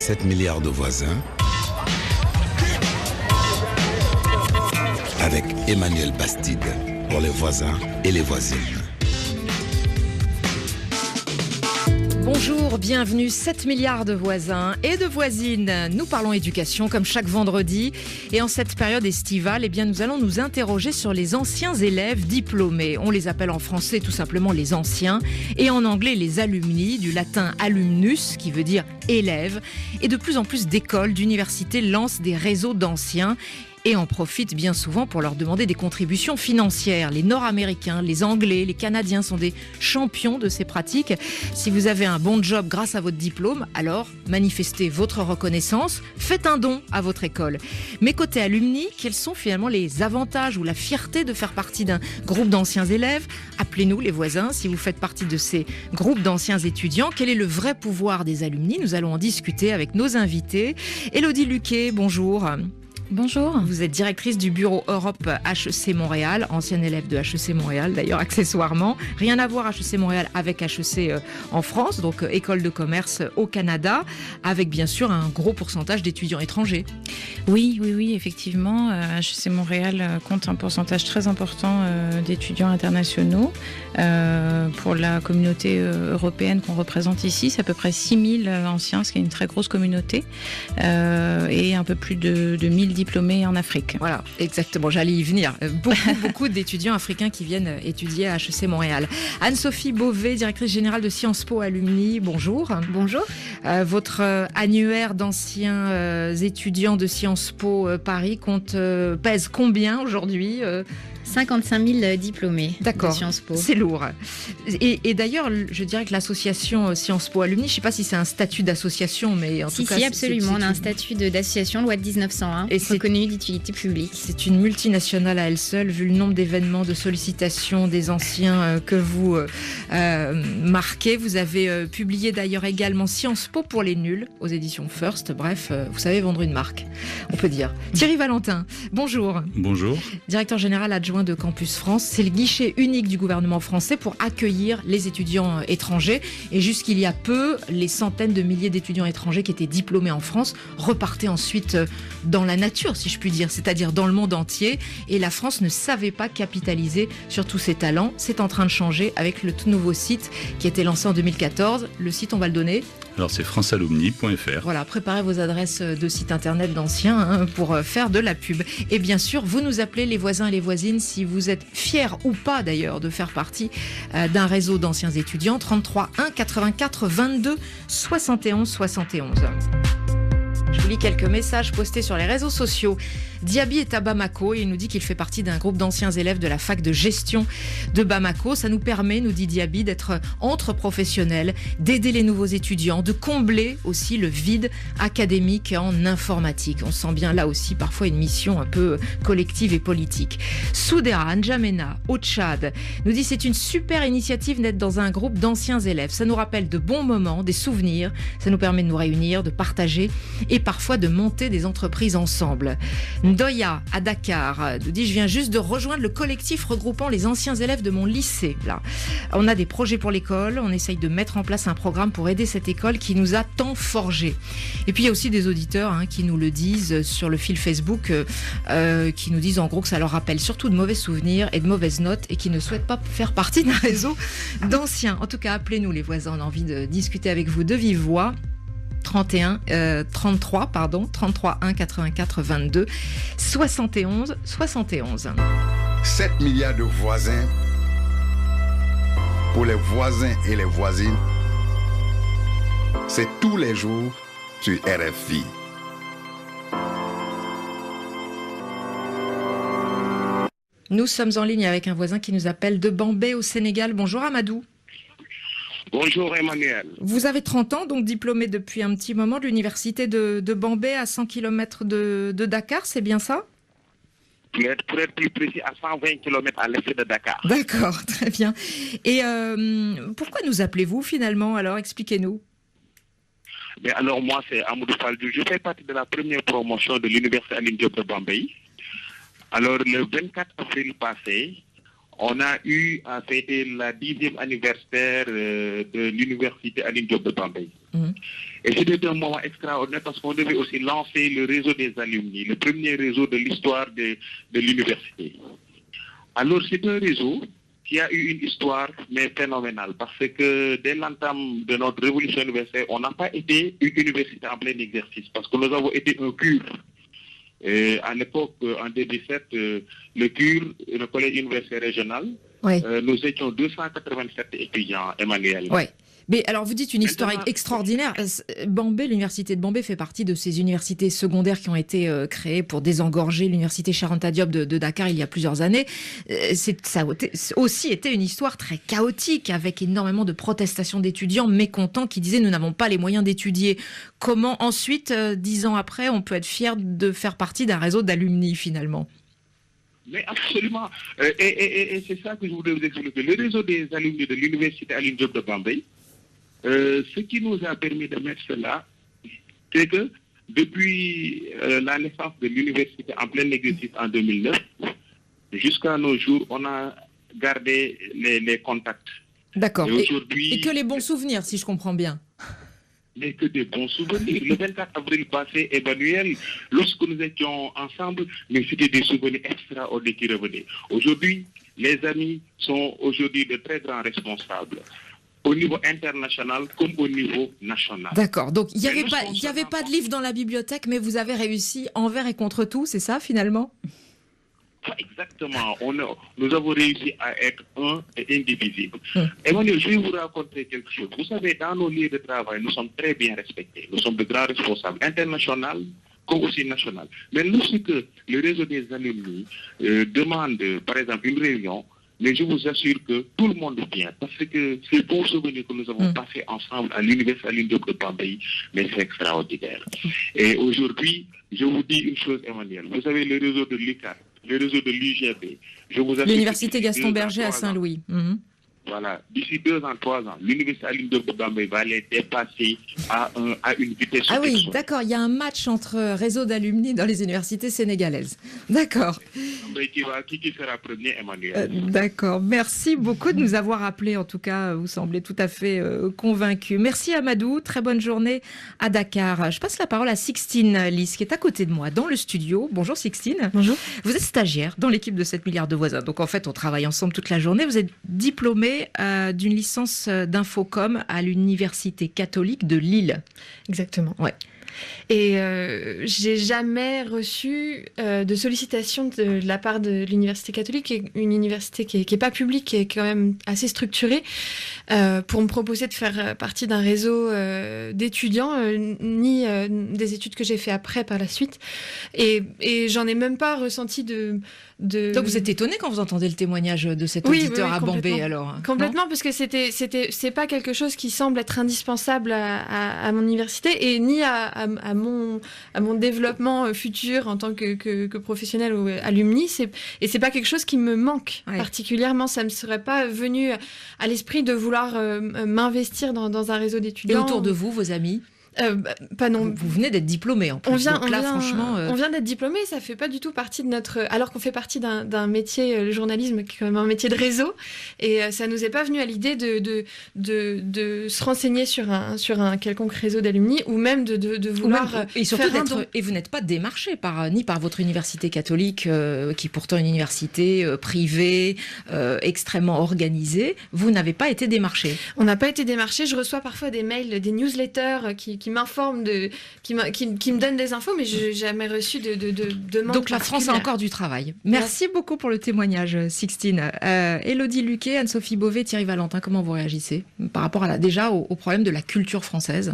7 milliards de voisins avec Emmanuel Bastide pour les voisins et les voisines. Bonjour, bienvenue, 7 milliards de voisins et de voisines. Nous parlons éducation comme chaque vendredi. Et en cette période estivale, nous allons nous interroger sur les anciens élèves diplômés. On les appelle en français tout simplement les anciens et en anglais les alumni, du latin alumnus qui veut dire élève. Et de plus en plus d'écoles, d'universités lancent des réseaux d'anciens et en profitent bien souvent pour leur demander des contributions financières. Les Nord-Américains, les Anglais, les Canadiens sont des champions de ces pratiques. Si vous avez un bon job grâce à votre diplôme, alors manifestez votre reconnaissance, faites un don à votre école. Mais côté alumni, quels sont finalement les avantages ou la fierté de faire partie d'un groupe d'anciens élèves ? Appelez-nous les voisins si vous faites partie de ces groupes d'anciens étudiants. Quel est le vrai pouvoir des alumni ? Nous allons en discuter avec nos invités. Élodie Luquet, bonjour. Bonjour. Vous êtes directrice du bureau Europe HEC Montréal, ancienne élève de HEC Montréal d'ailleurs accessoirement. Rien à voir HEC Montréal avec HEC en France, donc école de commerce au Canada, avec bien sûr un gros pourcentage d'étudiants étrangers. Oui, effectivement. HEC Montréal compte un pourcentage très important d'étudiants internationaux. Pour la communauté européenne qu'on représente ici, c'est à peu près 6000 anciens, ce qui est une très grosse communauté, et un peu plus de 1000 diplômés en Afrique. Voilà, exactement, j'allais y venir. Beaucoup d'étudiants africains qui viennent étudier à HEC Montréal. Anne-Sophie Beauvais, directrice générale de Sciences Po Alumni, bonjour. Bonjour. Votre annuaire d'anciens étudiants de Sciences Po Paris pèse combien aujourd'hui 55 000 diplômés de Sciences Po. C'est lourd. Et d'ailleurs, je dirais que l'association Sciences Po Alumni, je ne sais pas si c'est un statut d'association, mais en tout cas... Si, absolument. On a un statut d'association, loi de 1901, et reconnu d'utilité publique. C'est une multinationale à elle seule, vu le nombre d'événements, de sollicitations des anciens que vous marquez. Vous avez publié d'ailleurs également Sciences Po pour les nuls, aux éditions First. Bref, vous savez vendre une marque, on peut dire. Thierry Valentin, bonjour. Bonjour. Directeur général adjoint de Campus France, c'est le guichet unique du gouvernement français pour accueillir les étudiants étrangers. Et jusqu'il y a peu, les centaines de milliers d'étudiants étrangers qui étaient diplômés en France repartaient ensuite dans la nature, si je puis dire, c'est-à-dire dans le monde entier. Et la France ne savait pas capitaliser sur tous ces talents. C'est en train de changer avec le tout nouveau site qui a été lancé en 2014. Le site, on va le donner. Alors c'est francealumni.fr. Voilà, préparez vos adresses de site internet d'anciens pour faire de la pub. Et bien sûr, vous nous appelez les voisins et les voisines si vous êtes fiers ou pas d'ailleurs de faire partie d'un réseau d'anciens étudiants. 33 1 84 22 71 71. Je vous lis quelques messages postés sur les réseaux sociaux. Diaby est à Bamako et il nous dit qu'il fait partie d'un groupe d'anciens élèves de la fac de gestion de Bamako. Ça nous permet, nous dit Diaby, d'être entre professionnels, d'aider les nouveaux étudiants, de combler aussi le vide académique en informatique. On sent bien là aussi parfois une mission un peu collective et politique. Soudera N'Djamena, au Tchad, nous dit c'est une super initiative d'être dans un groupe d'anciens élèves. Ça nous rappelle de bons moments, des souvenirs. Ça nous permet de nous réunir, de partager et parfois de monter des entreprises ensemble. Ndoya, à Dakar, nous dit « Je viens juste de rejoindre le collectif regroupant les anciens élèves de mon lycée. » Là, on a des projets pour l'école, on essaye de mettre en place un programme pour aider cette école qui nous a tant forgé. Et puis il y a aussi des auditeurs qui nous le disent sur le fil Facebook, qui nous disent en gros que ça leur rappelle surtout de mauvais souvenirs et de mauvaises notes et qui ne souhaitent pas faire partie d'un réseau d'anciens. En tout cas, appelez-nous les voisins, on a envie de discuter avec vous de vive voix. 33 1 84 22 71 71. 7 milliards de voisins pour les voisins et les voisines. C'est tous les jours sur RFI. Nous sommes en ligne avec un voisin qui nous appelle de Bambey au Sénégal. Bonjour Amadou. Bonjour Emmanuel. Vous avez 30 ans, donc diplômé depuis un petit moment de l'université de Bambey à 100 km de Dakar, c'est bien ça ? Pour être plus précis, à 120 km à l'est de Dakar. D'accord, très bien. Et pourquoi nous appelez-vous finalement ? Alors expliquez-nous. Mais alors moi c'est Amadou Faldou, je fais partie de la première promotion de l'université Alioune Diop de Bambey. Alors le 24 avril passé, on a eu à fêter la 10e anniversaire de l'université Alioune Diop de Bambey. Et c'était un moment extraordinaire parce qu'on devait aussi lancer le réseau des alumni, le premier réseau de l'histoire de l'université. Alors c'est un réseau qui a eu une histoire mais phénoménale parce que dès l'entame de notre révolution universitaire, on n'a pas été une université en plein exercice parce que nous avons été un CUR. À l'époque, en 2017, le CUR, le collège universitaire régional, nous étions 287 étudiants, Emmanuel. Oui. Mais alors, vous dites une histoire extraordinaire. Bambey, l'université de Bambey fait partie de ces universités secondaires qui ont été créées pour désengorger l'université Cheikh Anta Diop de Dakar il y a plusieurs années. Ça a aussi été une histoire très chaotique avec énormément de protestations d'étudiants mécontents qui disaient « nous n'avons pas les moyens d'étudier ». Comment ensuite, 10 ans après, on peut être fier de faire partie d'un réseau d'alumni finalement ? Mais absolument. Et c'est ça que je voudrais vous expliquer. Le réseau des alumni de l'université Alioune Diop de Bambey, ce qui nous a permis de mettre cela, c'est que depuis la naissance de l'université en plein exercice en 2009, jusqu'à nos jours, on a gardé les contacts. D'accord. Et que les bons souvenirs, si je comprends bien. Mais que des bons souvenirs. Le 24 avril passé, Emmanuel, lorsque nous étions ensemble, mais c'était des souvenirs extraordinaires qui revenaient. Aujourd'hui, les amis sont aujourd'hui de très grands responsables. Au niveau international comme au niveau national. D'accord. Donc, il n'y avait pas de livre dans la bibliothèque, mais vous avez réussi envers et contre tout, c'est ça, finalement ? Exactement. Nous avons réussi à être un et indivisible. Emmanuel, je vais vous raconter quelque chose. Vous savez, dans nos lieux de travail, nous sommes très bien respectés. Nous sommes de grands responsables internationaux comme aussi national. Mais lorsque le réseau des alumni demande, par exemple, une réunion, mais je vous assure que tout le monde vient parce que ces bons souvenirs que nous avons passés ensemble à l'université Alioune Diop de Bambey, mais c'est extraordinaire. Et aujourd'hui, je vous dis une chose, Emmanuel. Vous savez, le réseau de l'UQAD, le réseau de l'UGB, je vous assure. L'université Gaston Berger à Saint-Louis. Voilà, d'ici 2 ans, 3 ans, l'université Alioune Diop de Bambey va les dépasser à une vitesse. Ah oui, d'accord, il y a un match entre réseau d'alumni dans les universités sénégalaises. D'accord. Qui sera premier, Emmanuel? D'accord, merci beaucoup de nous avoir appelés. En tout cas, vous semblez tout à fait convaincu. Merci Amadou, très bonne journée à Dakar. Je passe la parole à Sixtine Lys, qui est à côté de moi dans le studio. Bonjour Sixtine. Bonjour. Vous êtes stagiaire dans l'équipe de 7 milliards de voisins. Donc en fait, on travaille ensemble toute la journée. Vous êtes diplômée d'une licence d'infocom à l'université catholique de Lille. Exactement. Ouais. Et j'ai jamais reçu de sollicitation de la part de l'université catholique, qui est une université qui est pas publique, qui est quand même assez structurée, pour me proposer de faire partie d'un réseau d'étudiants, ni des études que j'ai fait après par la suite. Et j'en ai même pas ressenti de... Donc vous êtes étonné quand vous entendez le témoignage de cet auditeur à Bambey alors? Complètement, parce que c'est pas quelque chose qui semble être indispensable à mon université et ni à mon développement futur en tant que professionnel ou alumni. Et c'est pas quelque chose qui me manque particulièrement. Ça me serait pas venu à l'esprit de vouloir m'investir dans un réseau d'étudiants. Et autour de vous, vos amis? Pas non. Vous venez d'être diplômé en plus. On vient d'être diplômé, ça fait pas du tout partie de notre. Alors qu'on fait partie d'un métier, le journalisme, qui est quand même un métier de réseau, et ça nous est pas venu à l'idée de se renseigner sur un quelconque réseau d'alumni ou même de vouloir. Et surtout et vous n'êtes pas démarché ni par votre université catholique, qui est pourtant une université privée, extrêmement organisée. Vous n'avez pas été démarché. On n'a pas été démarché. Je reçois parfois des mails, des newsletters qui m'informent, qui me donnent des infos, mais je n'ai jamais reçu de demande. Donc la France a encore du travail. Merci beaucoup pour le témoignage, Sixtine. Élodie Luquet, Anne-Sophie Beauvais, Thierry Valentin, comment vous réagissez par rapport déjà au problème de la culture française ?